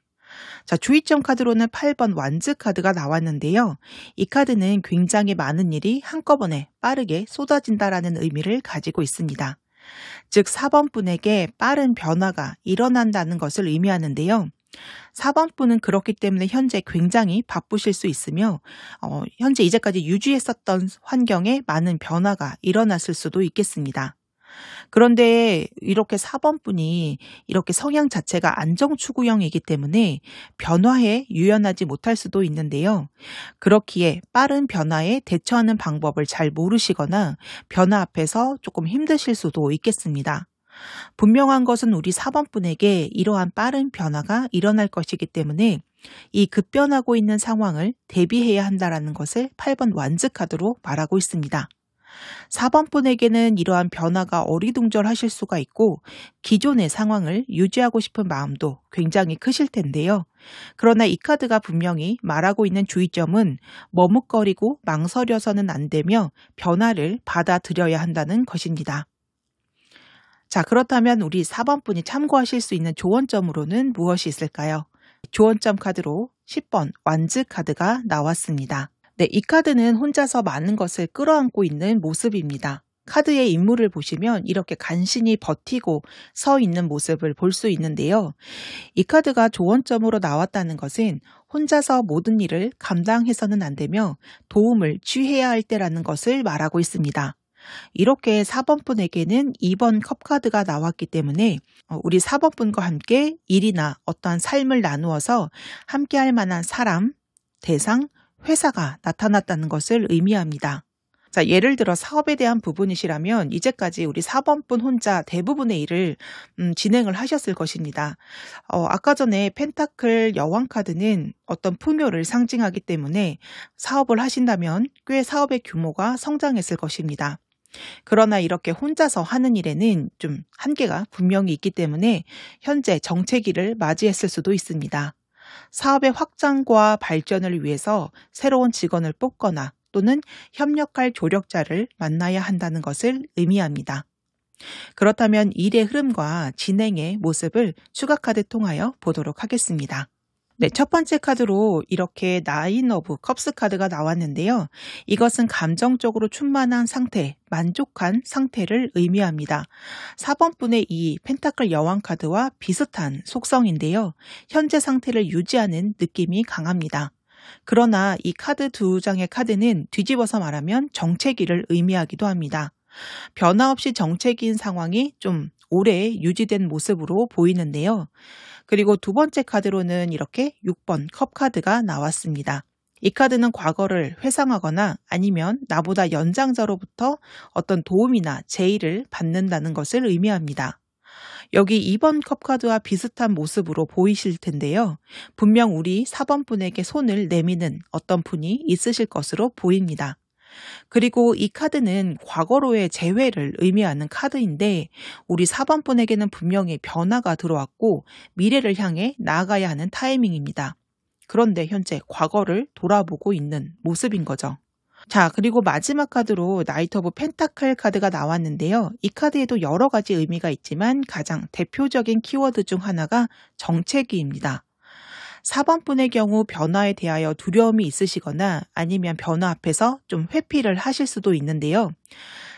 자, 주의점 카드로는 8번 완즈 카드가 나왔는데요. 이 카드는 굉장히 많은 일이 한꺼번에 빠르게 쏟아진다라는 의미를 가지고 있습니다. 즉 4번 분에게 빠른 변화가 일어난다는 것을 의미하는데요. 4번 분은 그렇기 때문에 현재 굉장히 바쁘실 수 있으며 현재 이제까지 유지했었던 환경에 많은 변화가 일어났을 수도 있겠습니다. 그런데 이렇게 4번 분이 이렇게 성향 자체가 안정추구형이기 때문에 변화에 유연하지 못할 수도 있는데요. 그렇기에 빠른 변화에 대처하는 방법을 잘 모르시거나 변화 앞에서 조금 힘드실 수도 있겠습니다. 분명한 것은 우리 4번 분에게 이러한 빠른 변화가 일어날 것이기 때문에 이 급변하고 있는 상황을 대비해야 한다는 것을 8번 완즈 카드로 말하고 있습니다. 4번 분에게는 이러한 변화가 어리둥절하실 수가 있고 기존의 상황을 유지하고 싶은 마음도 굉장히 크실 텐데요. 그러나 이 카드가 분명히 말하고 있는 주의점은 머뭇거리고 망설여서는 안 되며 변화를 받아들여야 한다는 것입니다. 자, 그렇다면 우리 4번 분이 참고하실 수 있는 조언점으로는 무엇이 있을까요? 조언점 카드로 10번 완즈 카드가 나왔습니다. 네, 이 카드는 혼자서 많은 것을 끌어안고 있는 모습입니다. 카드의 인물을 보시면 이렇게 간신히 버티고 서 있는 모습을 볼 수 있는데요. 이 카드가 조언점으로 나왔다는 것은 혼자서 모든 일을 감당해서는 안 되며 도움을 취해야 할 때라는 것을 말하고 있습니다. 이렇게 4번 분에게는 2번 컵카드가 나왔기 때문에 우리 4번 분과 함께 일이나 어떠한 삶을 나누어서 함께 할 만한 사람, 대상, 회사가 나타났다는 것을 의미합니다. 자, 예를 들어 사업에 대한 부분이시라면 이제까지 우리 4번 분 혼자 대부분의 일을 진행을 하셨을 것입니다. 아까 전에 펜타클 여왕 카드는 어떤 풍요를 상징하기 때문에 사업을 하신다면 꽤 사업의 규모가 성장했을 것입니다. 그러나 이렇게 혼자서 하는 일에는 좀 한계가 분명히 있기 때문에 현재 정체기를 맞이했을 수도 있습니다. 사업의 확장과 발전을 위해서 새로운 직원을 뽑거나 또는 협력할 조력자를 만나야 한다는 것을 의미합니다. 그렇다면 일의 흐름과 진행의 모습을 추가 카드 통하여 보도록 하겠습니다. 네, 첫 번째 카드로 이렇게 나인 오브 컵스 카드가 나왔는데요. 이것은 감정적으로 충만한 상태, 만족한 상태를 의미합니다. 4번 분의 이 펜타클 여왕 카드와 비슷한 속성인데요. 현재 상태를 유지하는 느낌이 강합니다. 그러나 이 카드 두 장의 카드는 뒤집어서 말하면 정체기를 의미하기도 합니다. 변화 없이 정체기인 상황이 좀 오래 유지된 모습으로 보이는데요. 그리고 두 번째 카드로는 이렇게 6번 컵 카드가 나왔습니다. 이 카드는 과거를 회상하거나 아니면 나보다 연장자로부터 어떤 도움이나 제의를 받는다는 것을 의미합니다. 여기 2번 컵 카드와 비슷한 모습으로 보이실 텐데요. 분명 우리 4번 분에게 손을 내미는 어떤 분이 있으실 것으로 보입니다. 그리고 이 카드는 과거로의 재회를 의미하는 카드인데 우리 4번 분에게는 분명히 변화가 들어왔고 미래를 향해 나아가야 하는 타이밍입니다. 그런데 현재 과거를 돌아보고 있는 모습인 거죠. 자, 그리고 마지막 카드로 나이트 오브 펜타클 카드가 나왔는데요. 이 카드에도 여러 가지 의미가 있지만 가장 대표적인 키워드 중 하나가 정체기입니다. 4번 분의 경우 변화에 대하여 두려움이 있으시거나 아니면 변화 앞에서 좀 회피를 하실 수도 있는데요.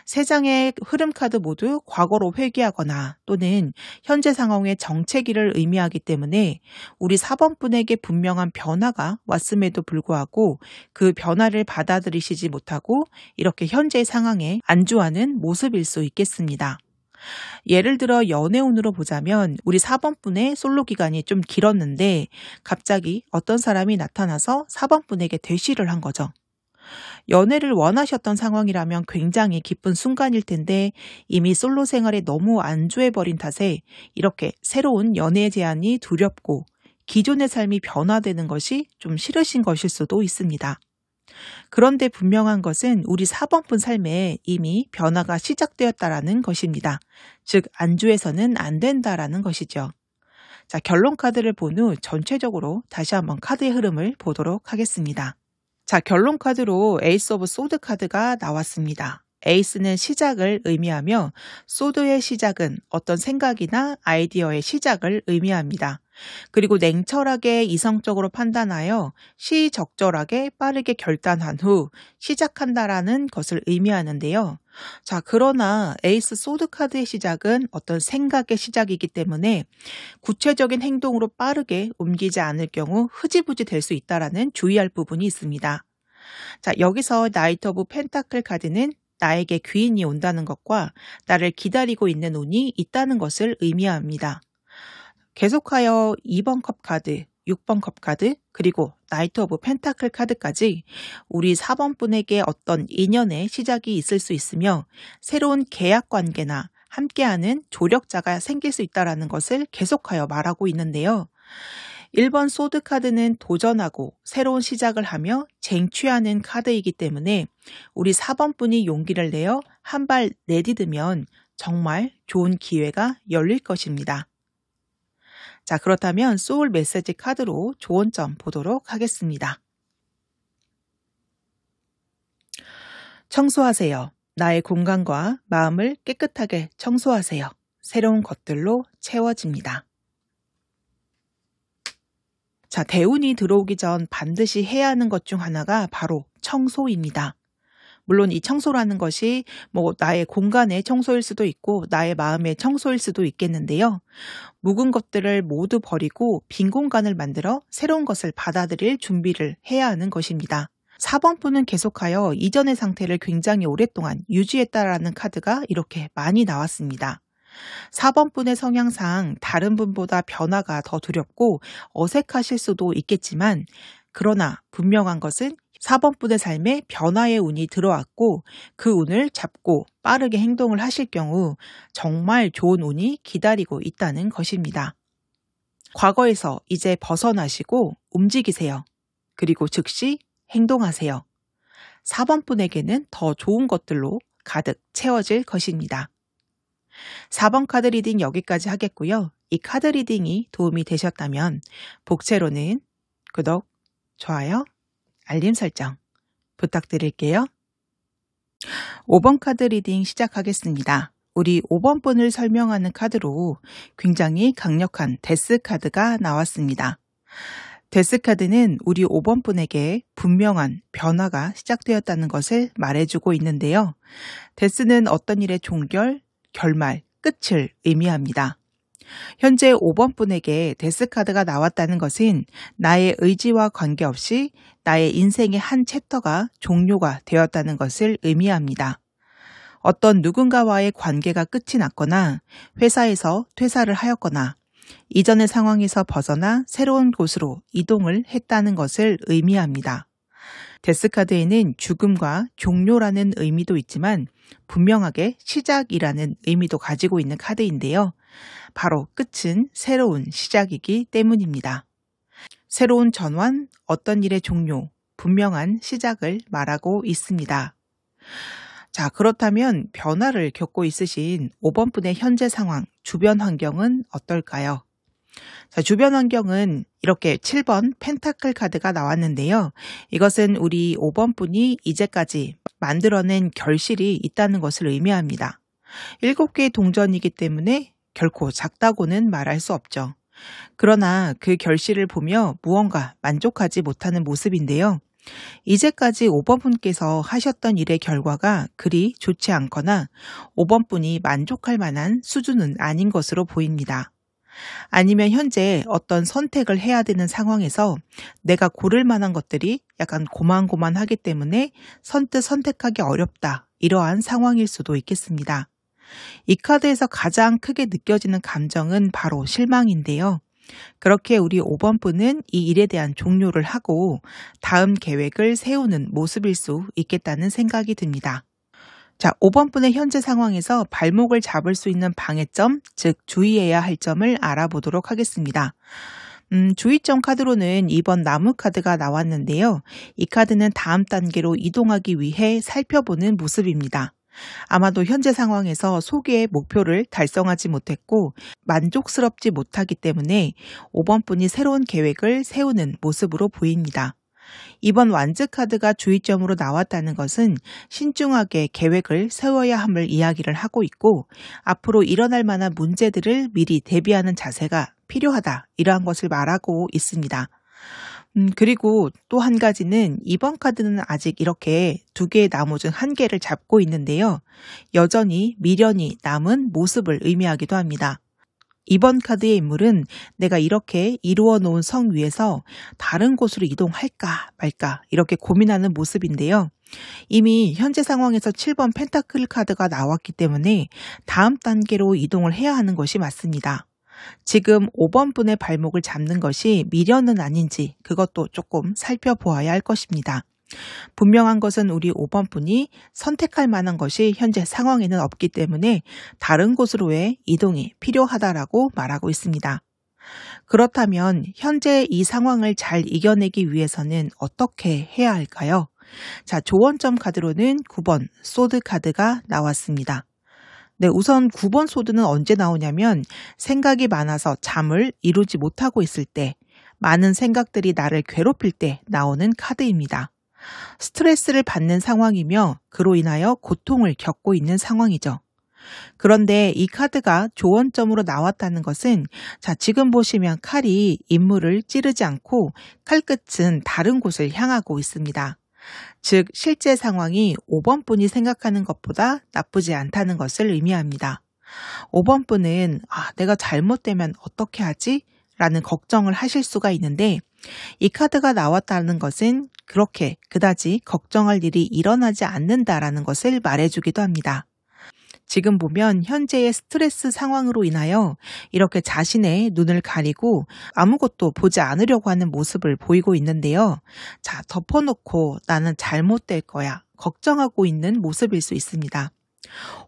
세 장의 흐름 카드 모두 과거로 회귀하거나 또는 현재 상황의 정체기를 의미하기 때문에 우리 4번 분에게 분명한 변화가 왔음에도 불구하고 그 변화를 받아들이시지 못하고 이렇게 현재 상황에 안주하는 모습일 수 있겠습니다. 예를 들어 연애운으로 보자면 우리 4번 분의 솔로 기간이 좀 길었는데 갑자기 어떤 사람이 나타나서 4번 분에게 대시를 한 거죠. 연애를 원하셨던 상황이라면 굉장히 기쁜 순간일 텐데 이미 솔로 생활에 너무 안주해버린 탓에 이렇게 새로운 연애 제안이 두렵고 기존의 삶이 변화되는 것이 좀 싫으신 것일 수도 있습니다. 그런데 분명한 것은 우리 4번 분 삶에 이미 변화가 시작되었다라는 것입니다. 즉 안주해서는 안 된다라는 것이죠. 자, 결론 카드를 본 후 전체적으로 다시 한번 카드의 흐름을 보도록 하겠습니다. 자, 결론 카드로 에이스 오브 소드 카드가 나왔습니다. 에이스는 시작을 의미하며 소드의 시작은 어떤 생각이나 아이디어의 시작을 의미합니다. 그리고 냉철하게 이성적으로 판단하여 시적절하게 빠르게 결단한 후 시작한다라는 것을 의미하는데요. 자, 그러나 에이스 소드 카드의 시작은 어떤 생각의 시작이기 때문에 구체적인 행동으로 빠르게 옮기지 않을 경우 흐지부지 될 수 있다라는 주의할 부분이 있습니다. 자, 여기서 나이트 오브 펜타클 카드는 나에게 귀인이 온다는 것과 나를 기다리고 있는 운이 있다는 것을 의미합니다. 계속하여 2번 컵 카드, 6번 컵 카드, 그리고 나이트 오브 펜타클 카드까지 우리 4번 분에게 어떤 인연의 시작이 있을 수 있으며 새로운 계약 관계나 함께하는 조력자가 생길 수 있다는 것을 계속하여 말하고 있는데요. 1번 소드 카드는 도전하고 새로운 시작을 하며 쟁취하는 카드이기 때문에 우리 4번 분이 용기를 내어 한 발 내디디면 정말 좋은 기회가 열릴 것입니다. 자, 그렇다면 소울 메시지 카드로 조언점 보도록 하겠습니다. 청소하세요. 나의 공간과 마음을 깨끗하게 청소하세요. 새로운 것들로 채워집니다. 자, 대운이 들어오기 전 반드시 해야 하는 것 중 하나가 바로 청소입니다. 물론 이 청소라는 것이 나의 공간의 청소일 수도 있고 나의 마음의 청소일 수도 있겠는데요. 묵은 것들을 모두 버리고 빈 공간을 만들어 새로운 것을 받아들일 준비를 해야 하는 것입니다. 4번 분은 계속하여 이전의 상태를 굉장히 오랫동안 유지했다라는 카드가 이렇게 많이 나왔습니다. 4번 분의 성향상 다른 분보다 변화가 더 두렵고 어색하실 수도 있겠지만 그러나 분명한 것은 4번 분의 삶에 변화의 운이 들어왔고 그 운을 잡고 빠르게 행동을 하실 경우 정말 좋은 운이 기다리고 있다는 것입니다. 과거에서 이제 벗어나시고 움직이세요. 그리고 즉시 행동하세요. 4번 분에게는 더 좋은 것들로 가득 채워질 것입니다. 4번 카드 리딩 여기까지 하겠고요. 이 카드 리딩이 도움이 되셨다면 복채로는 구독, 좋아요, 알림 설정 부탁드릴게요. 5번 카드 리딩 시작하겠습니다. 우리 5번 분을 설명하는 카드로 굉장히 강력한 데스 카드가 나왔습니다. 데스 카드는 우리 5번 분에게 분명한 변화가 시작되었다는 것을 말해주고 있는데요. 데스는 어떤 일의 종결, 결말, 끝을 의미합니다. 현재 5번 분에게 데스 카드가 나왔다는 것은 나의 의지와 관계없이 나의 인생의 한 챕터가 종료가 되었다는 것을 의미합니다. 어떤 누군가와의 관계가 끝이 났거나 회사에서 퇴사를 하였거나 이전의 상황에서 벗어나 새로운 곳으로 이동을 했다는 것을 의미합니다. 데스카드에는 죽음과 종료라는 의미도 있지만 분명하게 시작이라는 의미도 가지고 있는 카드인데요. 바로 끝은 새로운 시작이기 때문입니다. 새로운 전환, 어떤 일의 종료, 분명한 시작을 말하고 있습니다. 자, 그렇다면 변화를 겪고 있으신 5번 분의 현재 상황, 주변 환경은 어떨까요? 자, 주변 환경은 이렇게 7번 펜타클 카드가 나왔는데요. 이것은 우리 5번 분이 이제까지 만들어낸 결실이 있다는 것을 의미합니다. 7개의 동전이기 때문에 결코 작다고는 말할 수 없죠. 그러나 그 결실을 보며 무언가 만족하지 못하는 모습인데요. 이제까지 5번 분께서 하셨던 일의 결과가 그리 좋지 않거나 5번 분이 만족할 만한 수준은 아닌 것으로 보입니다. 아니면 현재 어떤 선택을 해야 되는 상황에서 내가 고를 만한 것들이 약간 고만고만하기 때문에 선뜻 선택하기 어렵다. 이러한 상황일 수도 있겠습니다. 이 카드에서 가장 크게 느껴지는 감정은 바로 실망인데요. 그렇게 우리 5번 분은 이 일에 대한 종료를 하고 다음 계획을 세우는 모습일 수 있겠다는 생각이 듭니다. 자, 5번 분의 현재 상황에서 발목을 잡을 수 있는 방해점, 즉 주의해야 할 점을 알아보도록 하겠습니다. 주의점 카드로는 2번 나무 카드가 나왔는데요. 이 카드는 다음 단계로 이동하기 위해 살펴보는 모습입니다. 아마도 현재 상황에서 소기의 목표를 달성하지 못했고 만족스럽지 못하기 때문에 5번 분이 새로운 계획을 세우는 모습으로 보입니다. 이번 완즈 카드가 주의점으로 나왔다는 것은 신중하게 계획을 세워야 함을 이야기를 하고 있고 앞으로 일어날 만한 문제들을 미리 대비하는 자세가 필요하다. 이러한 것을 말하고 있습니다. 그리고 또 한 가지는 이번 카드는 아직 이렇게 2개의 나무 중 1개를 잡고 있는데요. 여전히 미련이 남은 모습을 의미하기도 합니다. 이번 카드의 인물은 내가 이렇게 이루어 놓은 성 위에서 다른 곳으로 이동할까 말까 이렇게 고민하는 모습인데요. 이미 현재 상황에서 7번 펜타클 카드가 나왔기 때문에 다음 단계로 이동을 해야 하는 것이 맞습니다. 지금 5번 분의 발목을 잡는 것이 미련은 아닌지 그것도 조금 살펴보아야 할 것입니다. 분명한 것은 우리 5번 분이 선택할 만한 것이 현재 상황에는 없기 때문에 다른 곳으로의 이동이 필요하다라고 말하고 있습니다. 그렇다면 현재 이 상황을 잘 이겨내기 위해서는 어떻게 해야 할까요? 자, 조언점 카드로는 9번 소드 카드가 나왔습니다. 네, 우선 9번 소드는 언제 나오냐면 생각이 많아서 잠을 이루지 못하고 있을 때, 많은 생각들이 나를 괴롭힐 때 나오는 카드입니다. 스트레스를 받는 상황이며 그로 인하여 고통을 겪고 있는 상황이죠. 그런데 이 카드가 조언점으로 나왔다는 것은 자, 지금 보시면 칼이 인물을 찌르지 않고 칼끝은 다른 곳을 향하고 있습니다. 즉 실제 상황이 5번 분이 생각하는 것보다 나쁘지 않다는 것을 의미합니다. 5번 분은 내가 잘못되면 어떻게 하지? 라는 걱정을 하실 수가 있는데 이 카드가 나왔다는 것은 그렇게 그다지 걱정할 일이 일어나지 않는다라는 것을 말해주기도 합니다. 지금 보면 현재의 스트레스 상황으로 인하여 이렇게 자신의 눈을 가리고 아무것도 보지 않으려고 하는 모습을 보이고 있는데요. 자, 덮어놓고 나는 잘못될 거야. 걱정하고 있는 모습일 수 있습니다.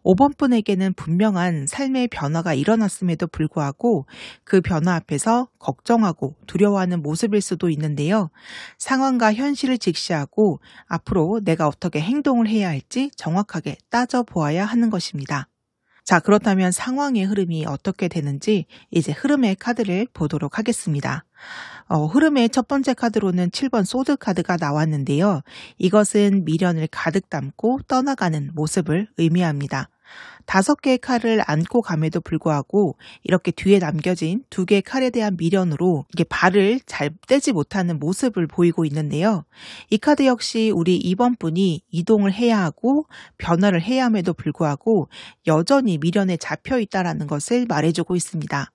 5번 분에게는 분명한 삶의 변화가 일어났음에도 불구하고 그 변화 앞에서 걱정하고 두려워하는 모습일 수도 있는데요. 상황과 현실을 직시하고 앞으로 내가 어떻게 행동을 해야 할지 정확하게 따져보아야 하는 것입니다. 자, 그렇다면 상황의 흐름이 어떻게 되는지 이제 흐름의 카드를 보도록 하겠습니다. 흐름의 첫 번째 카드로는 7번 소드 카드가 나왔는데요. 이것은 미련을 가득 담고 떠나가는 모습을 의미합니다. 5개의 칼을 안고 감에도 불구하고 이렇게 뒤에 남겨진 2개의 칼에 대한 미련으로 이게 발을 잘 떼지 못하는 모습을 보이고 있는데요. 이 카드 역시 우리 2번 분이 이동을 해야 하고 변화를 해야 함에도 불구하고 여전히 미련에 잡혀 있다는 것을 말해주고 있습니다.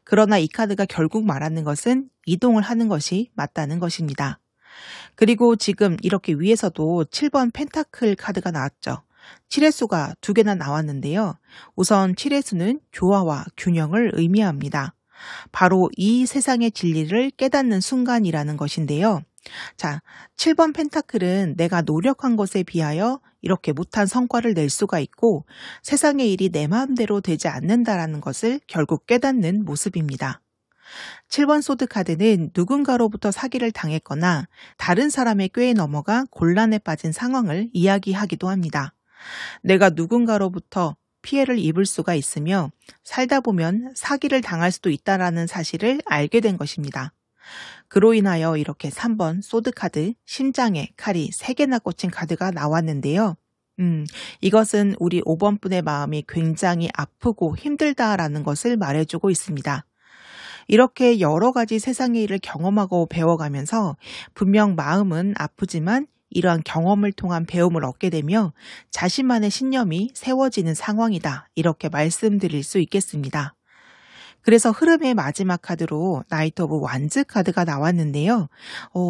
그러나 이 카드가 결국 말하는 것은 이동을 하는 것이 맞다는 것입니다. 그리고 지금 이렇게 위에서도 7번 펜타클 카드가 나왔죠. 7의 수가 2개나 나왔는데요. 우선 7의 수는 조화와 균형을 의미합니다. 바로 이 세상의 진리를 깨닫는 순간이라는 것인데요. 자, 7번 펜타클은 내가 노력한 것에 비하여 이렇게 못한 성과를 낼 수가 있고 세상의 일이 내 마음대로 되지 않는다라는 것을 결국 깨닫는 모습입니다. 7번 소드 카드는 누군가로부터 사기를 당했거나 다른 사람의 꾀에 넘어가 곤란에 빠진 상황을 이야기하기도 합니다. 내가 누군가로부터 피해를 입을 수가 있으며 살다 보면 사기를 당할 수도 있다는 사실을 알게 된 것입니다. 그로 인하여 이렇게 3번 소드 카드, 심장에 칼이 3개나 꽂힌 카드가 나왔는데요. 이것은 우리 5번 분의 마음이 굉장히 아프고 힘들다라는 것을 말해주고 있습니다. 이렇게 여러 가지 세상의 일을 경험하고 배워가면서 분명 마음은 아프지만 이러한 경험을 통한 배움을 얻게 되며 자신만의 신념이 세워지는 상황이다. 이렇게 말씀드릴 수 있겠습니다. 그래서 흐름의 마지막 카드로 나이트 오브 완즈 카드가 나왔는데요.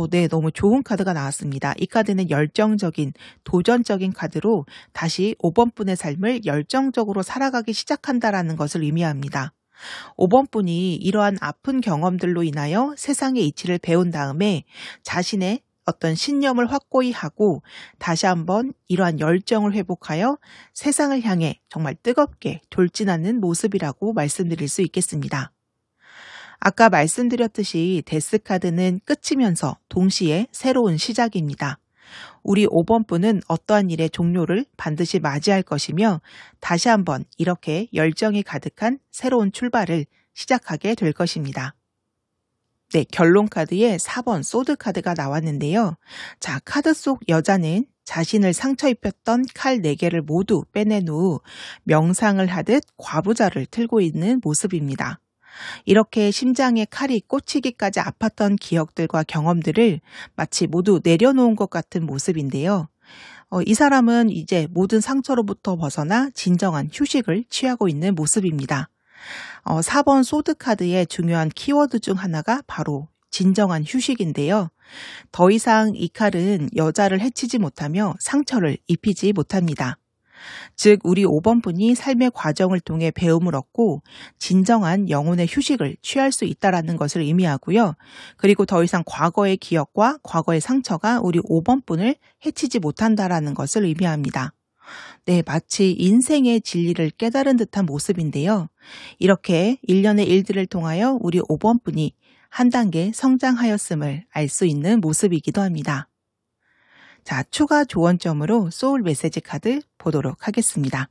네, 너무 좋은 카드가 나왔습니다. 이 카드는 열정적인, 도전적인 카드로 다시 5번 분의 삶을 열정적으로 살아가기 시작한다라는 것을 의미합니다. 5번 분이 이러한 아픈 경험들로 인하여 세상의 이치를 배운 다음에 자신의 어떤 신념을 확고히 하고 다시 한번 이러한 열정을 회복하여 세상을 향해 정말 뜨겁게 돌진하는 모습이라고 말씀드릴 수 있겠습니다. 아까 말씀드렸듯이 데스카드는 끝이면서 동시에 새로운 시작입니다. 우리 5번 분은 어떠한 일의 종료를 반드시 맞이할 것이며 다시 한번 이렇게 열정이 가득한 새로운 출발을 시작하게 될 것입니다. 네, 결론 카드에 4번 소드 카드가 나왔는데요. 자, 카드 속 여자는 자신을 상처 입혔던 칼 4개를 모두 빼낸 후 명상을 하듯 과부자를 틀고 있는 모습입니다. 이렇게 심장에 칼이 꽂히기까지 아팠던 기억들과 경험들을 마치 모두 내려놓은 것 같은 모습인데요. 이 사람은 이제 모든 상처로부터 벗어나 진정한 휴식을 취하고 있는 모습입니다. 4번 소드 카드의 중요한 키워드 중 하나가 바로 진정한 휴식인데요. 더 이상 이 칼은 여자를 해치지 못하며 상처를 입히지 못합니다. 즉 우리 5번 분이 삶의 과정을 통해 배움을 얻고 진정한 영혼의 휴식을 취할 수 있다는 것을 의미하고요. 그리고 더 이상 과거의 기억과 과거의 상처가 우리 5번 분을 해치지 못한다는 것을 의미합니다. 네, 마치 인생의 진리를 깨달은 듯한 모습인데요. 이렇게 일련의 일들을 통하여 우리 5번 분이 한 단계 성장하였음을 알 수 있는 모습이기도 합니다. 자, 추가 조언점으로 소울 메시지 카드 보도록 하겠습니다.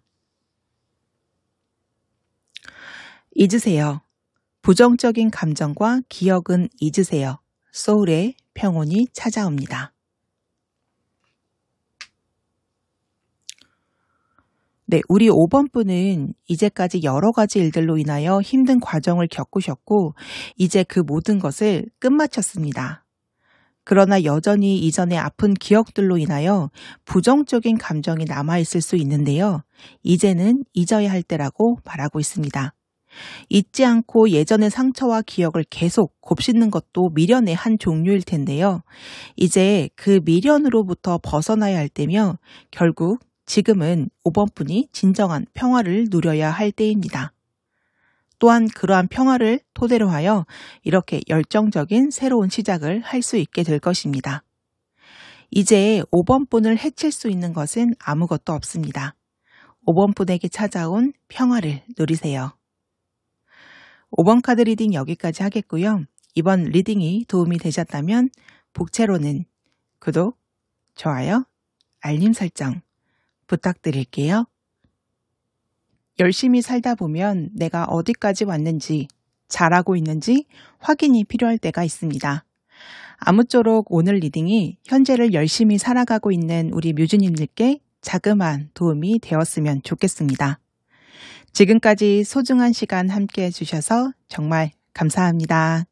잊으세요. 부정적인 감정과 기억은 잊으세요. 소울의 평온이 찾아옵니다. 네, 우리 5번 분은 이제까지 여러 가지 일들로 인하여 힘든 과정을 겪으셨고 이제 그 모든 것을 끝마쳤습니다. 그러나 여전히 이전의 아픈 기억들로 인하여 부정적인 감정이 남아있을 수 있는데요. 이제는 잊어야 할 때라고 말하고 있습니다. 잊지 않고 예전의 상처와 기억을 계속 곱씹는 것도 미련의 한 종류일 텐데요. 이제 그 미련으로부터 벗어나야 할 때며 결국 지금은 5번 분이 진정한 평화를 누려야 할 때입니다. 또한 그러한 평화를 토대로 하여 이렇게 열정적인 새로운 시작을 할 수 있게 될 것입니다. 이제 5번 분을 해칠 수 있는 것은 아무것도 없습니다. 5번 분에게 찾아온 평화를 누리세요. 5번 카드 리딩 여기까지 하겠고요. 이번 리딩이 도움이 되셨다면 복채로는 구독, 좋아요, 알림 설정 부탁드릴게요. 열심히 살다 보면 내가 어디까지 왔는지, 잘하고 있는지 확인이 필요할 때가 있습니다. 아무쪼록 오늘 리딩이 현재를 열심히 살아가고 있는 우리 뮤즈님들께 자그마한 도움이 되었으면 좋겠습니다. 지금까지 소중한 시간 함께 해주셔서 정말 감사합니다.